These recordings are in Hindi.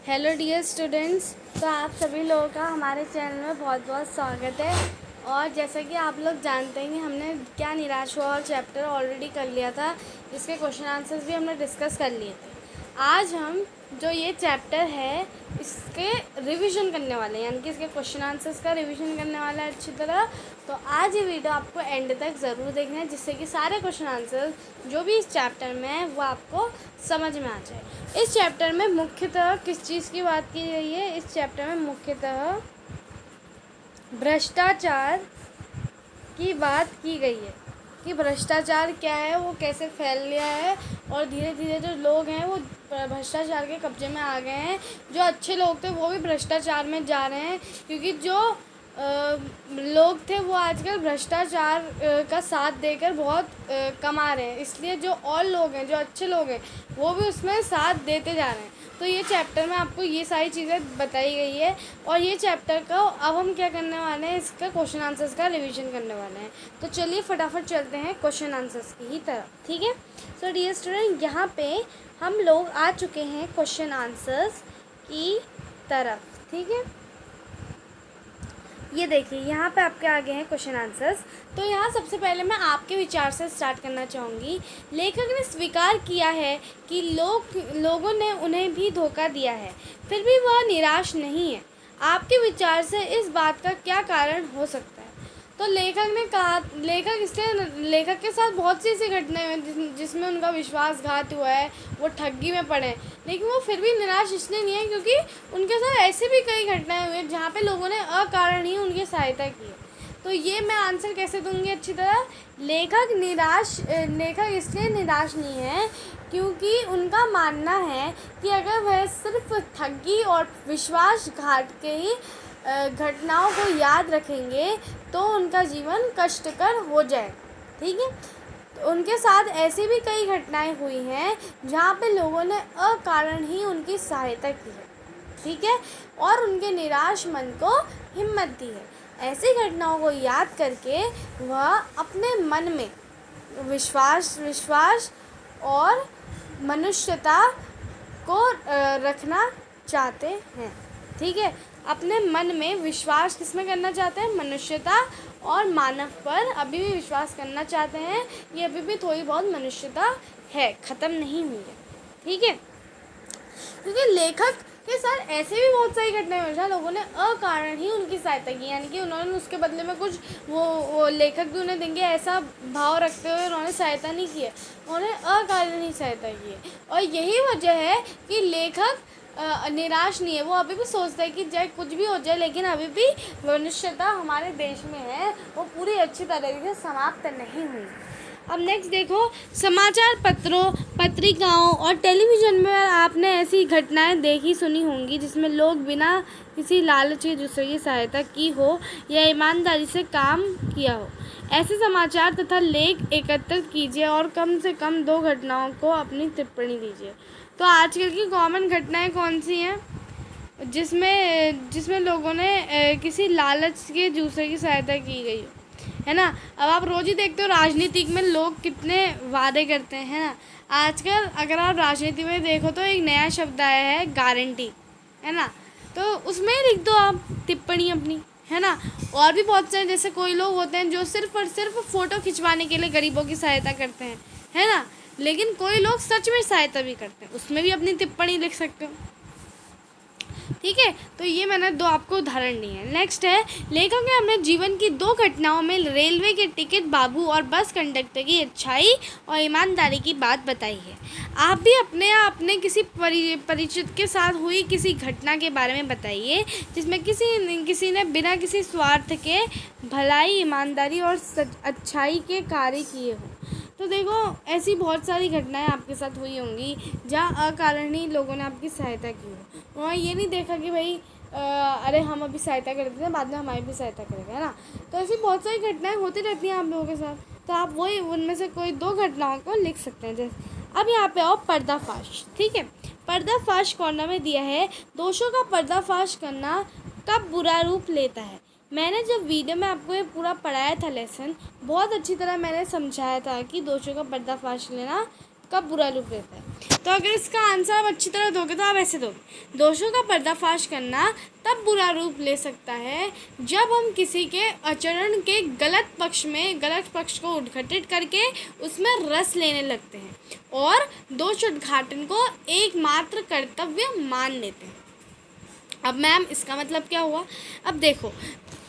Hello dear students. तो आप सभी लोगों का हमारे चैनल में बहुत बहुत स्वागत है। और जैसा कि आप लोग जानते हैं कि हमने क्या निराश हुआ और चैप्टर ऑलरेडी कर लिया था, इसके क्वेश्चन आंसर्स भी हमने डिस्कस कर लिए थे। आज हम जो ये चैप्टर है इसके रिवीजन करने वाले हैं, यानी कि इसके क्वेश्चन आंसर्स का रिवीजन करने वाला है अच्छी तरह। तो आज ये वीडियो आपको एंड तक ज़रूर देखना है, जिससे कि सारे क्वेश्चन आंसर्स जो भी इस चैप्टर में है वो आपको समझ में आ जाए। इस चैप्टर में मुख्यतः किस चीज़ की बात की गई है? इस चैप्टर में मुख्यतः भ्रष्टाचार की बात की गई है कि भ्रष्टाचार क्या है, वो कैसे फैल गया है और धीरे धीरे जो लोग हैं वो भ्रष्टाचार के कब्जे में आ गए हैं। जो अच्छे लोग थे वो भी भ्रष्टाचार में जा रहे हैं, क्योंकि जो लोग थे वो आजकल भ्रष्टाचार का साथ देकर बहुत कमा रहे हैं, इसलिए जो और लोग हैं, जो अच्छे लोग हैं, वो भी उसमें साथ देते जा रहे हैं। तो ये चैप्टर में आपको ये सारी चीज़ें बताई गई है और ये चैप्टर का अब हम क्या करने वाले हैं, इसका क्वेश्चन आंसर्स का रिवीजन करने वाले हैं। तो चलिए फटाफट चलते हैं क्वेश्चन आंसर्स की ही तरफ, ठीक है। सो डियर स्टूडेंट, यहाँ पे हम लोग आ चुके हैं क्वेश्चन आंसर्स की तरफ, ठीक है। ये देखिए यहाँ पे आपके आगे हैं क्वेश्चन आंसर्स। तो यहाँ सबसे पहले मैं आपके विचार से स्टार्ट करना चाहूँगी। लेखक ने स्वीकार किया है कि लोगों ने उन्हें भी धोखा दिया है, फिर भी वह निराश नहीं है। आपके विचार से इस बात का क्या कारण हो सकता है? तो लेखक ने कहा, लेखक के साथ बहुत सी ऐसी घटनाएं हैं जिसमें उनका विश्वासघात हुआ है, वो ठगी में पड़े हैं, लेकिन वो फिर भी निराश इसलिए नहीं है क्योंकि उनके साथ ऐसी भी कई घटनाएं हुई हैं जहाँ पे लोगों ने अकारण ही उनकी सहायता की है। तो ये मैं आंसर कैसे दूंगी अच्छी तरह? लेखक इसलिए निराश नहीं है क्योंकि उनका मानना है कि अगर वह सिर्फ ठगी और विश्वासघात के ही घटनाओं को याद रखेंगे तो उनका जीवन कष्टकर हो जाएगा, ठीक है। तो उनके साथ ऐसी भी कई घटनाएं हुई हैं जहाँ पे लोगों ने अकारण ही उनकी सहायता की है, ठीक है, और उनके निराश मन को हिम्मत दी है। ऐसी घटनाओं को याद करके वह अपने मन में विश्वास और मनुष्यता को रखना चाहते हैं, ठीक है। अपने मन में विश्वास किसमें करना चाहते हैं? मनुष्यता और मानव पर अभी भी विश्वास करना चाहते हैं। ये अभी भी थोड़ी बहुत मनुष्यता है, ख़त्म नहीं हुई है, ठीक है। क्योंकि लेखक के साथ ऐसे भी बहुत सारी घटनाएं हुई जहाँ लोगों ने अकारण ही उनकी सहायता की, यानी कि उन्होंने उसके बदले में कुछ वो लेखक भी उन्हें देंगे ऐसा भाव रखते हुए उन्होंने सहायता नहीं की है, उन्होंने अकारण ही सहायता की है। और यही वजह है कि लेखक निराश नहीं है। वो अभी भी सोचता है कि चाहे कुछ भी हो जाए, लेकिन अभी भी मनुष्यता हमारे देश में है, वो पूरी अच्छी तरीके से समाप्त नहीं हुई। अब नेक्स्ट देखो, समाचार पत्रों, पत्रिकाओं और टेलीविज़न में आपने ऐसी घटनाएं देखी सुनी होंगी जिसमें लोग बिना किसी लालच के दूसरे की सहायता की हो या ईमानदारी से काम किया हो। ऐसे समाचार तथा लेख एकत्रित कीजिए और कम से कम 2 घटनाओं को अपनी टिप्पणी दीजिए। तो आजकल की कॉमन घटनाएं कौन सी हैं जिसमें लोगों ने किसी लालच के दूसरे की सहायता की गई हो, है ना। अब आप रोज़ ही देखते हो राजनीति में लोग कितने वादे करते हैं ना। आजकल अगर आप राजनीति में देखो तो एक नया शब्द आया है, गारंटी, है ना। तो उसमें लिख दो आप टिप्पणी अपनी, है ना। और भी बहुत सारे जैसे कोई लोग होते हैं जो सिर्फ और सिर्फ फ़ोटो खिंचवाने के लिए गरीबों की सहायता करते हैं, है ना। लेकिन कोई लोग सच में सहायता भी करते हैं, उसमें भी अपनी टिप्पणी लिख सकते हो, ठीक है। तो ये मैंने 2 आपको उदाहरण दिए हैं। नेक्स्ट है, लेखक ने अपने जीवन की 2 घटनाओं में रेलवे के टिकट बाबू और बस कंडक्टर की अच्छाई और ईमानदारी की बात बताई है। आप भी अपने किसी परिचित के साथ हुई किसी घटना के बारे में बताइए जिसमें किसी ने बिना किसी स्वार्थ के भलाई, ईमानदारी और अच्छाई के कार्य किए हों। तो देखो ऐसी बहुत सारी घटनाएं आपके साथ हुई होंगी जहाँ अकारण ही लोगों ने आपकी सहायता की हो। उन्होंने ये नहीं देखा कि भाई अरे हम अभी सहायता कर देते हैं, बाद में हमारी भी सहायता करेंगे, है ना। तो ऐसी बहुत सारी घटनाएं होती रहती हैं आप लोगों के साथ, तो आप वही उनमें से कोई 2 घटनाओं को लिख सकते हैं। जैसे अब यहाँ पे आओ पर्दाफाश, ठीक है। पर्दाफाश कॉर्नर में दिया है, दोषों का पर्दाफाश करना कब बुरा रूप लेता है। मैंने जब वीडियो में आपको ये पूरा पढ़ाया था लेसन, बहुत अच्छी तरह मैंने समझाया था कि दोषों का पर्दाफाश लेना कब बुरा रूप लेता है। तो अगर इसका आंसर आप अच्छी तरह दोगे तो आप ऐसे दोगे, दोषों का पर्दाफाश करना तब बुरा रूप ले सकता है जब हम किसी के आचरण के गलत पक्ष को उद्घाटित करके उसमें रस लेने लगते हैं और दोष उद्घाटन को एकमात्र कर्तव्य मान लेते हैं। अब मैम इसका मतलब क्या हुआ? अब देखो,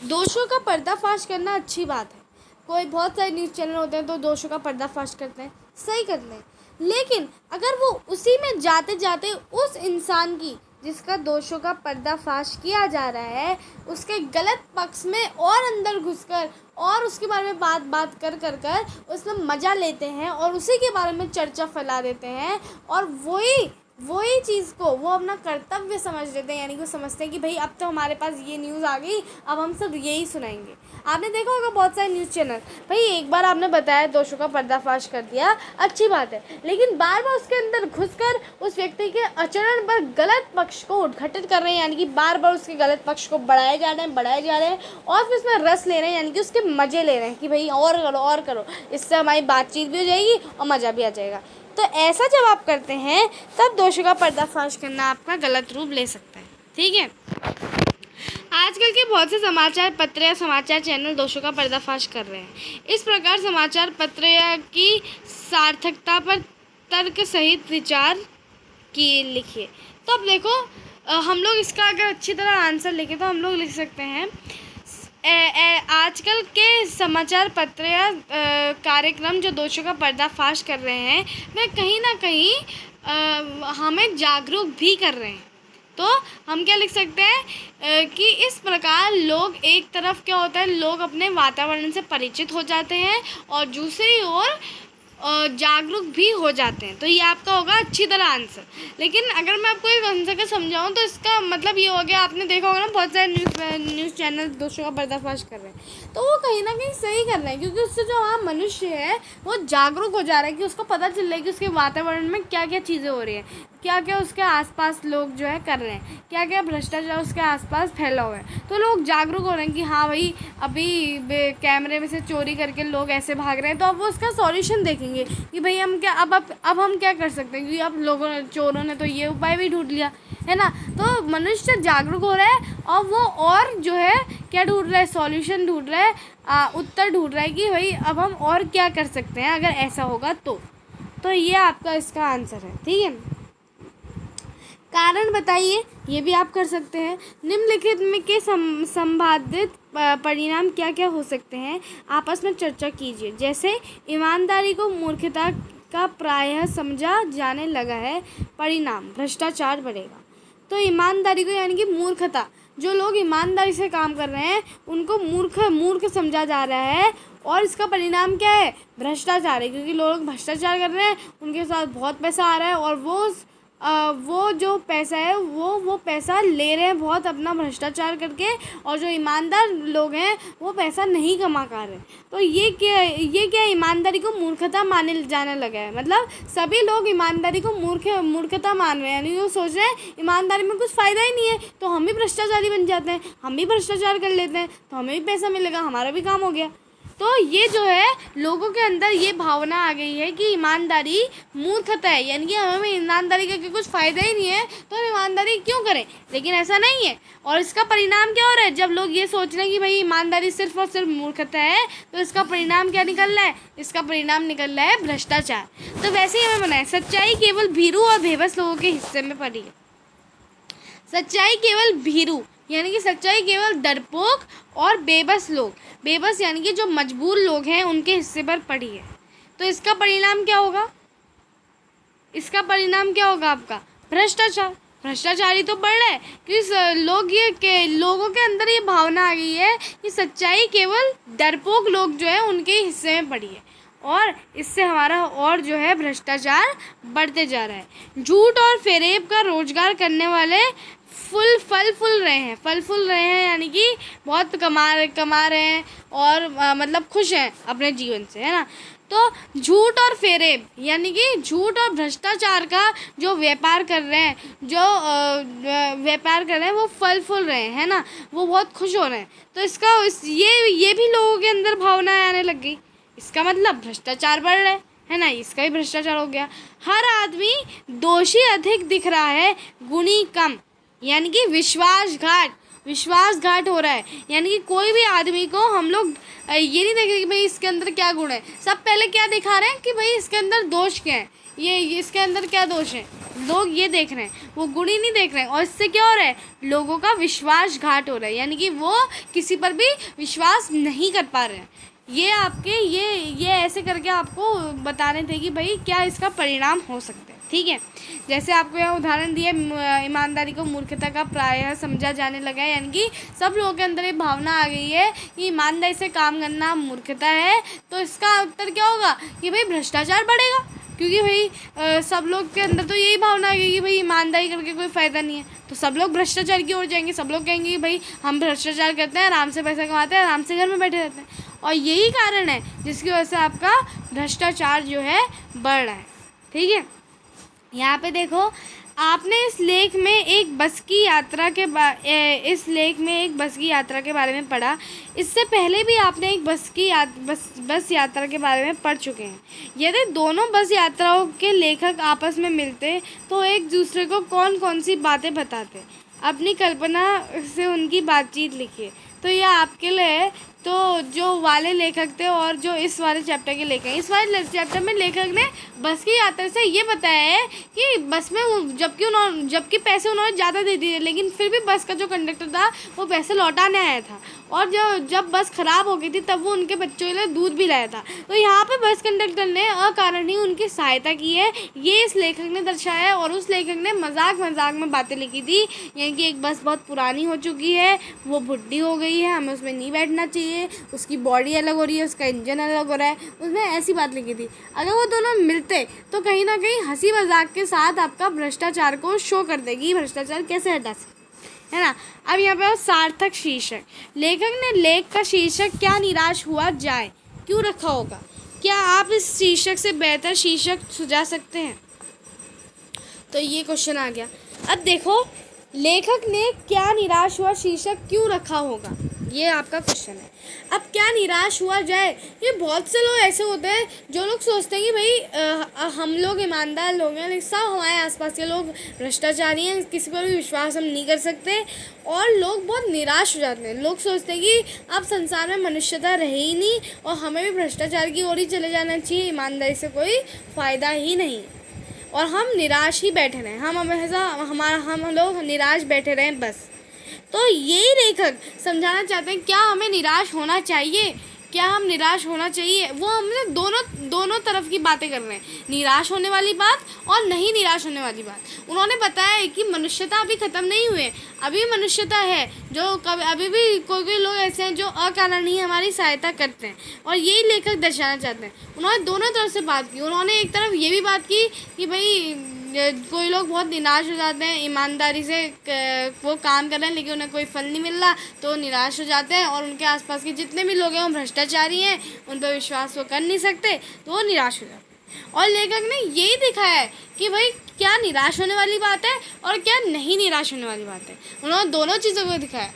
दोषों का पर्दाफाश करना अच्छी बात है। कोई बहुत सारे न्यूज़ चैनल होते हैं तो दोषों का पर्दाफाश करते हैं, सही करते हैं, लेकिन अगर वो उसी में जाते जाते उस इंसान की जिसका दोषों का पर्दाफाश किया जा रहा है उसके गलत पक्ष में और अंदर घुसकर और उसके बारे में बात कर उसमें मज़ा लेते हैं और उसी के बारे में चर्चा फैला देते हैं और वही चीज़ को वो अपना कर्तव्य समझ लेते हैं, यानी कि वो समझते हैं कि भाई अब तो हमारे पास ये न्यूज़ आ गई, अब हम सब यही सुनाएंगे। आपने देखा होगा बहुत सारे न्यूज़ चैनल, भाई एक बार आपने बताया दोषों का पर्दाफाश कर दिया, अच्छी बात है, लेकिन बार बार उसके अंदर घुसकर उस व्यक्ति के आचरण पर गलत पक्ष को उद्घाटित कर रहे हैं, यानी कि बार बार उसके गलत पक्ष को बढ़ाए जा रहे हैं और फिर उसमें रस ले रहे हैं, यानी कि उसके मज़े ले रहे हैं कि भाई और करो, इससे हमारी बातचीत भी हो जाएगी और मज़ा भी आ जाएगा। तो ऐसा जब आप करते हैं तब दोषों का पर्दाफाश करना आपका गलत रूप ले सकता है, ठीक है। आजकल के बहुत से समाचार पत्र या समाचार चैनल दोषों का पर्दाफाश कर रहे हैं। इस प्रकार समाचार पत्र या की सार्थकता पर तर्क सहित विचार लिखिए। तो अब देखो, हम लोग इसका अगर अच्छी तरह आंसर लिखें तो हम लोग लिख सकते हैं आजकल के समाचार पत्र या कार्यक्रम जो दोषों का पर्दाफाश कर रहे हैं वे कहीं ना कहीं हमें जागरूक भी कर रहे हैं। तो हम क्या लिख सकते हैं कि इस प्रकार लोग एक तरफ क्या होता है, लोग अपने वातावरण से परिचित हो जाते हैं और दूसरी ओर जागरूक भी हो जाते हैं। तो ये आपका होगा अच्छी तरह आंसर। लेकिन अगर मैं आपको एक आंसर का समझाऊं तो इसका मतलब ये हो गया, आपने देखा होगा ना बहुत सारे न्यूज़ चैनल दोषों का पर्दाफाश कर रहे हैं, तो वो कहीं ना कहीं सही कर रहे हैं, क्योंकि उससे जो आम मनुष्य है वो जागरूक हो जा रहा है कि उसको पता चल रहा है कि उसके वातावरण में क्या क्या चीज़ें हो रही हैं, क्या क्या उसके आसपास लोग जो है कर रहे हैं, क्या क्या भ्रष्टाचार उसके आसपास फैला हुआ है। तो लोग जागरूक हो रहे हैं कि हाँ भाई अभी कैमरे में से चोरी करके लोग ऐसे भाग रहे हैं, तो अब वो उसका सॉल्यूशन देखेंगे कि भाई हम क्या अब हम क्या कर सकते हैं, क्योंकि अब चोरों ने तो ये उपाय भी ढूंढ लिया है ना। तो मनुष्य जागरूक हो रहा है और वो और जो है क्या ढूंढ रहा है, सॉल्यूशन ढूंढ रहा है, उत्तर ढूंढ रहा है कि भाई अब हम और क्या कर सकते हैं अगर ऐसा होगा तो ये आपका इसका आंसर है, ठीक है। कारण बताइए, ये भी आप कर सकते हैं। निम्नलिखित में के संभावित परिणाम क्या क्या हो सकते हैं, आपस में चर्चा कीजिए। जैसे ईमानदारी को मूर्खता का प्रायः समझा जाने लगा है, परिणाम भ्रष्टाचार बढ़ेगा। तो ईमानदारी को यानी कि मूर्खता, जो लोग ईमानदारी से काम कर रहे हैं उनको मूर्ख समझा जा रहा है और इसका परिणाम क्या है, भ्रष्टाचार है, क्योंकि लोग भ्रष्टाचार कर रहे हैं, उनके साथ बहुत पैसा आ रहा है और वो जो पैसा है वो पैसा ले रहे हैं बहुत अपना भ्रष्टाचार करके, और जो ईमानदार लोग हैं वो पैसा नहीं कमा पा रहे। तो ये क्या ईमानदारी को मूर्खता माने जाने लगा है, मतलब सभी लोग ईमानदारी को मूर्खता मान रहे हैं, यानी वो सोच रहे हैं ईमानदारी में कुछ फ़ायदा ही नहीं है, तो हम भी भ्रष्टाचारी बन जाते हैं, हम भी भ्रष्टाचार कर लेते हैं, तो हमें भी पैसा मिलेगा, हमारा भी काम हो गया। तो ये जो है लोगों के अंदर ये भावना आ गई है कि ईमानदारी मूर्खता है, यानी कि हमें ईमानदारी करके कुछ फ़ायदा ही नहीं है तो हम ईमानदारी क्यों करें, लेकिन ऐसा नहीं है। और इसका परिणाम क्या हो रहा है, जब लोग ये सोच रहे हैं कि भाई ईमानदारी सिर्फ और सिर्फ मूर्खता है, तो इसका परिणाम क्या निकल रहा है, इसका परिणाम निकल रहा है भ्रष्टाचार। तो वैसे ही हमें बनाए, सच्चाई केवल भीरू और बेबस लोगों के हिस्से में पड़ी है। सच्चाई केवल भीरू यानी कि सच्चाई केवल डरपोक और बेबस लोग, बेबस यानी कि जो मजबूर लोग हैं उनके हिस्से पर पड़ी है। तो इसका परिणाम क्या होगा, इसका परिणाम क्या होगा आपका, भ्रष्टाचार। भ्रष्टाचारी तो बढ़ रहा है क्योंकि लोगों के अंदर ये भावना आ गई है कि सच्चाई केवल डरपोक लोग जो है उनके हिस्से में पड़ी है, और इससे हमारा और जो है भ्रष्टाचार बढ़ते जा रहा है। झूठ और फेरेब का रोजगार करने वाले फल फूल रहे हैं यानी कि बहुत कमा रहे हैं और मतलब खुश हैं अपने जीवन से, है ना। तो झूठ और फेरेब यानी कि झूठ और भ्रष्टाचार का जो व्यापार कर रहे हैं वो फल फूल रहे हैं, है ना, वो बहुत खुश हो रहे हैं। तो ये भी लोगों के अंदर भावना आने लग गई, इसका मतलब भ्रष्टाचार बढ़ रहा है, है ना, इसका भी भ्रष्टाचार हो गया। हर आदमी दोषी अधिक दिख रहा है, गुणी कम, यानी कि विश्वासघात हो रहा है। यानी कि कोई भी आदमी को हम लोग ये नहीं देख रहे कि भाई इसके अंदर क्या गुण है, सब पहले क्या दिखा रहे हैं कि भाई इसके अंदर दोष क्या है, ये इसके अंदर क्या दोष है, लोग ये देख रहे हैं, वो गुण ही नहीं देख रहे हैं। और इससे क्या हो रहा है, लोगों का विश्वासघात हो रहा है, यानी कि वो किसी पर भी विश्वास नहीं कर पा रहे हैं। ये आपके ये ऐसे करके आपको बता रहे थे कि भाई क्या इसका परिणाम हो सकता है। ठीक है, जैसे आपको यहाँ उदाहरण दिया, ईमानदारी को मूर्खता का प्रायः समझा जाने लगा है, यानी कि सब लोगों के अंदर ये भावना आ गई है कि ईमानदारी से काम करना मूर्खता है। तो इसका उत्तर क्या होगा कि भाई भ्रष्टाचार बढ़ेगा, क्योंकि भाई सब लोग के अंदर तो यही भावना आ गई कि भाई ईमानदारी करके कोई फ़ायदा नहीं है, तो सब लोग भ्रष्टाचार की ओर जाएंगे। सब लोग कहेंगे कि भाई हम भ्रष्टाचार करते हैं, आराम से पैसा कमाते हैं, आराम से घर में बैठे रहते हैं। और यही कारण है जिसकी वजह से आपका भ्रष्टाचार जो है बढ़ रहा है। ठीक है, यहाँ पे देखो, आपने इस लेख में एक बस की यात्रा के बारे में पढ़ा। इससे पहले भी आपने एक बस यात्रा के बारे में पढ़ चुके हैं। यदि दोनों बस यात्राओं के लेखक आपस में मिलते तो एक दूसरे को कौन कौन सी बातें बताते, अपनी कल्पना से उनकी बातचीत लिखिए। तो यह आपके लिए तो जो वाले लेखक थे और जो इस वाले चैप्टर के लेखक हैं, इस वाले चैप्टर में लेखक ने बस की यात्रा से ये बताया है कि बस में जबकि पैसे उन्होंने ज़्यादा दे दिए, लेकिन फिर भी बस का जो कंडक्टर था वो पैसे लौटाने आया था, और जब बस ख़राब हो गई थी तब वो उनके बच्चों के लिए दूध भी लाया था। तो यहाँ पे बस कंडक्टर ने अकारण ही उनकी सहायता की है, ये इस लेखक ने दर्शाया है। और उस लेखक ने मजाक में बातें लिखी थी, यानी कि एक बस बहुत पुरानी हो चुकी है, वो बुढ़ी हो गई है, हमें उसमें नहीं बैठना चाहिए, उसकी बॉडी अलग हो रही है, उसका इंजन अलग हो रहा है, उसमें ऐसी बात लिखी थी। अगर वो दोनों मिलते तो कहीं ना कहीं हंसी मजाक के साथ आपका भ्रष्टाचार को शो कर देगी, भ्रष्टाचार कैसे हटा सकते, है ना। अब यहाँ पे सार्थक शीर्षक, लेखक ने लेख का शीर्षक क्या निराश हुआ जाए क्यों रखा होगा। क्या आप इस शीर्षक से बेहतर शीर्षक सुझा सकते हैं? तो ये क्वेश्चन आ गया। अब देखो, लेखक ने क्या निराश हुआ शीर्षक क्यों रखा होगा, ये आपका क्वेश्चन है। अब क्या निराश हुआ जाए, ये बहुत से लोग ऐसे होते हैं जो लोग सोचते हैं कि भाई हम लोग ईमानदार लोग हैं, लेकिन सब हमारे आसपास के लोग भ्रष्टाचारी हैं, किसी पर भी विश्वास हम नहीं कर सकते, और लोग बहुत निराश हो जाते हैं। लोग सोचते हैं कि अब संसार में मनुष्यता रहे ही नहीं और हमें भी भ्रष्टाचार की ओर ही चले जाना चाहिए, ईमानदारी से कोई फ़ायदा ही नहीं, और हम निराश ही बैठे रहें, हम लोग निराश बैठे रहें बस। तो यही लेखक समझाना चाहते हैं, क्या हमें निराश होना चाहिए, क्या हम निराश होना चाहिए। वो हमने दोनों तरफ की बातें कर रहे हैं, निराश होने वाली बात और नहीं निराश होने वाली बात। उन्होंने बताया है कि मनुष्यता अभी ख़त्म नहीं हुई है, अभी मनुष्यता है, जो अभी भी कोई लोग ऐसे हैं जो अकारण ही हमारी सहायता करते हैं, और यही लेखक दर्शाना चाहते हैं। उन्होंने दोनों तरफ से बात की। उन्होंने एक तरफ ये भी बात की कि भाई कोई लोग बहुत निराश हो जाते हैं, ईमानदारी से वो काम कर रहे हैं लेकिन उन्हें कोई फल नहीं मिल रहा, तो निराश हो जाते हैं, और उनके आसपास के जितने भी लोग हैं वो भ्रष्टाचारी हैं, उन पर विश्वास वो कर नहीं सकते, तो वो निराश हो जाते हैं। और लेखक ने यही दिखाया है कि भाई क्या निराश होने वाली बात है और क्या नहीं निराश होने वाली बात है। उन्होंने दोनों चीज़ों को दिखाया।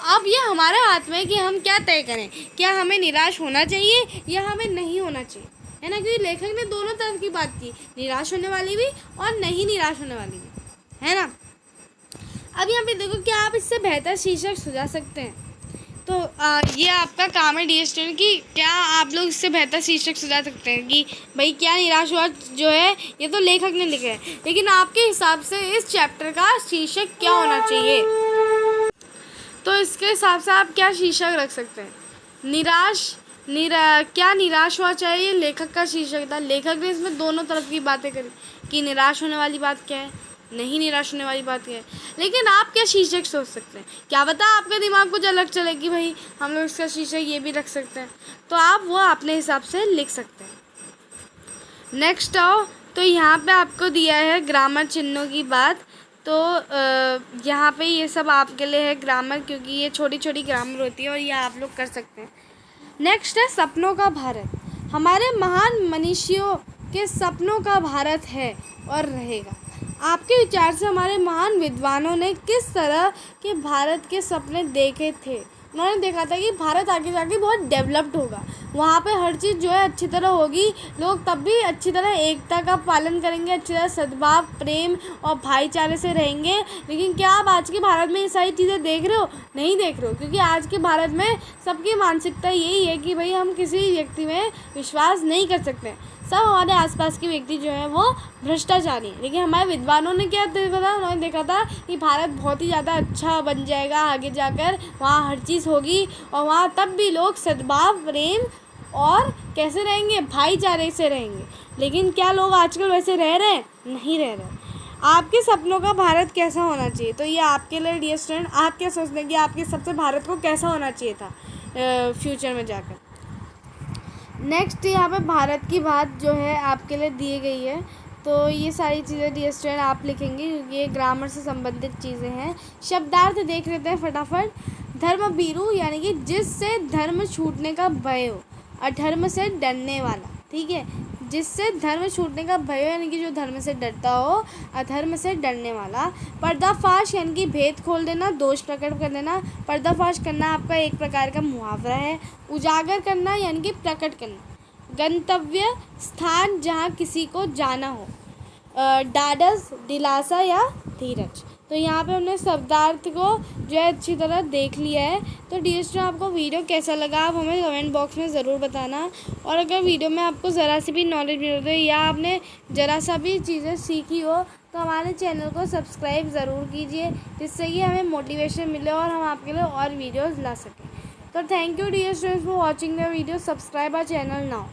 अब ये हमारे हाथ में है कि हम क्या तय करें, क्या हमें निराश होना चाहिए या हमें नहीं होना चाहिए, है ना। क्योंकि लेखक ने दोनों तरफ की बात की, निराश होने वाली भी और नहीं निराश होने वाली भी, है ना। अब यहाँ पे देखो, क्या आप इससे बेहतर शीर्षक सुझा सकते हैं। तो ये आपका काम है डियर स्टूडेंट कि क्या आप लोग इससे बेहतर शीर्षक सुझा सकते हैं कि भाई क्या निराश हुआ जो है, ये तो लेखक ने लिखा है, लेकिन आपके हिसाब से इस चैप्टर का शीर्षक क्या होना चाहिए। तो इसके हिसाब से आप क्या शीर्षक रख सकते हैं। क्या निराश हुआ चाहिए, लेखक का शीर्षक था। लेखक ने इसमें दोनों तरफ की बातें करी कि निराश होने वाली बात क्या है, नहीं निराश होने वाली बात क्या है। लेकिन आप क्या शीर्षक सोच सकते हैं, क्या पता आपका दिमाग कुछ अलग चले कि भाई हम लोग इसका शीर्षक ये भी रख सकते हैं, तो आप वो अपने हिसाब से लिख सकते हैं। नेक्स्ट आओ, तो यहाँ पे आपको दिया है ग्रामर चिन्हों की बात। तो यहाँ पे ये सब आपके लिए है ग्रामर, क्योंकि ये छोटी छोटी ग्रामर होती है और ये आप लोग कर सकते हैं। नेक्स्ट है सपनों का भारत। हमारे महान मनीषियों के सपनों का भारत है और रहेगा। आपके विचार से हमारे महान विद्वानों ने किस तरह के भारत के सपने देखे थे उन्होंने देखा था कि भारत आगे जाके बहुत डेवलप्ड होगा, वहाँ पे हर चीज़ जो है अच्छी तरह होगी, लोग तब भी अच्छी तरह एकता का पालन करेंगे, अच्छी तरह सद्भाव, प्रेम और भाईचारे से रहेंगे। लेकिन क्या आप आज के भारत में ये सारी चीज़ें देख रहे हो? नहीं देख रहे हो, क्योंकि आज के भारत में सबकी मानसिकता यही है कि भाई हम किसी व्यक्ति में विश्वास नहीं कर सकते, सब हमारे आसपास के व्यक्ति जो है वो भ्रष्टाचारी हैं। लेकिन हमारे विद्वानों ने क्या देखा था? उन्होंने देखा था कि भारत बहुत ही ज़्यादा अच्छा बन जाएगा आगे जाकर, वहाँ हर चीज़ होगी और वहाँ तब भी लोग सद्भाव, प्रेम और कैसे रहेंगे? भाईचारे से रहेंगे। लेकिन क्या लोग आजकल वैसे रह रहे हैं? नहीं रह रहे। आपके सपनों का भारत कैसा होना चाहिए? तो ये आपके लिए डियर स्टूडेंट, आप क्या सोचते हैं कि आपके सबसे भारत को कैसा होना चाहिए था फ्यूचर में जाकर? नेक्स्ट यहाँ पे भारत की बात जो है आपके लिए दी गई है, तो ये सारी चीज़ें डियर स्टूडेंट आप लिखेंगे क्योंकि ये ग्रामर से संबंधित चीज़ें हैं। शब्दार्थ देख लेते हैं फटाफट। धर्म भीरू यानी कि जिससे धर्म छूटने का भय हो, अधर्म से डरने वाला। ठीक है, जिससे धर्म छूटने का भय हो यानी कि जो धर्म से डरता हो, अधर्म से डरने वाला। पर्दाफाश यानी कि भेद खोल देना, दोष प्रकट कर देना। पर्दाफाश करना आपका एक प्रकार का मुहावरा है। उजागर करना यानी कि प्रकट करना। गंतव्य स्थान जहाँ किसी को जाना हो। डाडस, दिलासा या धीरज। तो यहाँ पे हमने शब्दार्थ को जो है अच्छी तरह देख लिया है। तो डियर स्टूडेंट, आपको वीडियो कैसा लगा आप हमें कमेंट बॉक्स में ज़रूर बताना। और अगर वीडियो में आपको ज़रा सी भी नॉलेज मिल रही है या आपने ज़रा सा भी चीज़ें सीखी हो तो हमारे चैनल को सब्सक्राइब ज़रूर कीजिए, जिससे कि हमें मोटिवेशन मिले और हम आपके लिए और वीडियोज़ ला सकें। तो thank you dear students for watching the video. Subscribe our channel now.